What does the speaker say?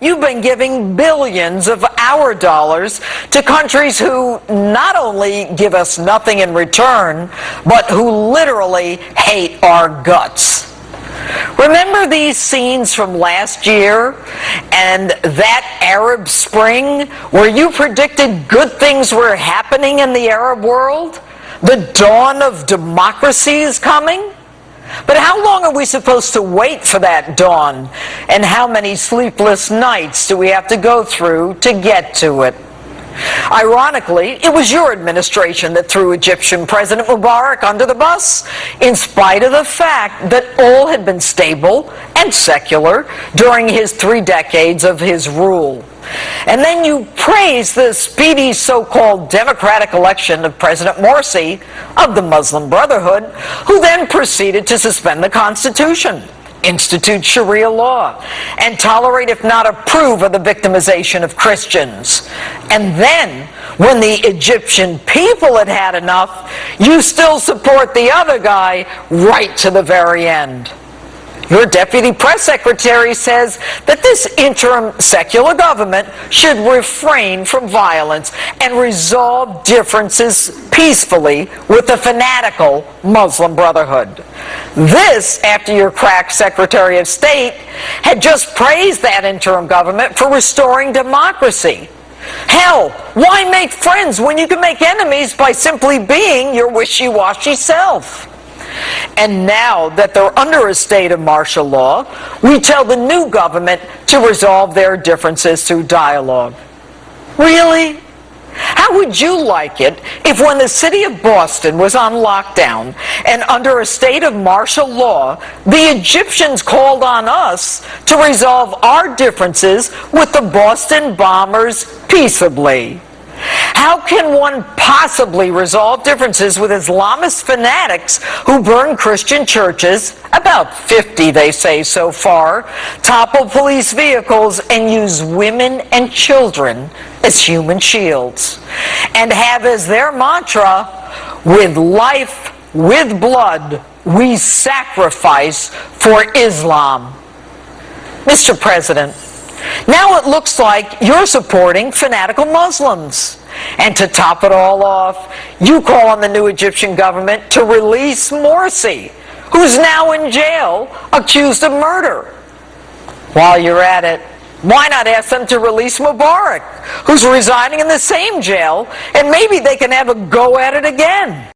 you've been giving billions of our dollars to countries who not only give us nothing in return, but who literally hate our guts. Remember these scenes from last year and that Arab Spring where you predicted good things were happening in the Arab world? The dawn of democracy is coming? But how long are we supposed to wait for that dawn? And how many sleepless nights do we have to go through to get to it? Ironically, it was your administration that threw Egyptian President Mubarak under the bus, in spite of the fact that all had been stable and secular during his 3 decades of his rule. And then you praise the speedy so-called democratic election of President Morsi of the Muslim Brotherhood, who then proceeded to suspend the Constitution, institute Sharia law, and tolerate, if not approve, of the victimization of Christians. And then, when the Egyptian people had had enough, you still support the other guy right to the very end. Your deputy press secretary says that this interim secular government should refrain from violence and resolve differences peacefully with the fanatical Muslim Brotherhood. This after your crack Secretary of State had just praised that interim government for restoring democracy. Hell, why make friends when you can make enemies by simply being your wishy-washy self? And now that they're under a state of martial law, we tell the new government to resolve their differences through dialogue. Really? How would you like it if when the city of Boston was on lockdown and under a state of martial law, the Egyptians called on us to resolve our differences with the Boston bombers peaceably? How can one possibly resolve differences with Islamist fanatics who burn Christian churches, about 50 they say so far, topple police vehicles, and use women and children as human shields, and have as their mantra, with life, with blood, we sacrifice for Islam? Mr. President, now it looks like you're supporting fanatical Muslims. And to top it all off, you call on the new Egyptian government to release Morsi, who's now in jail, accused of murder. While you're at it, why not ask them to release Mubarak, who's residing in the same jail, and maybe they can have a go at it again?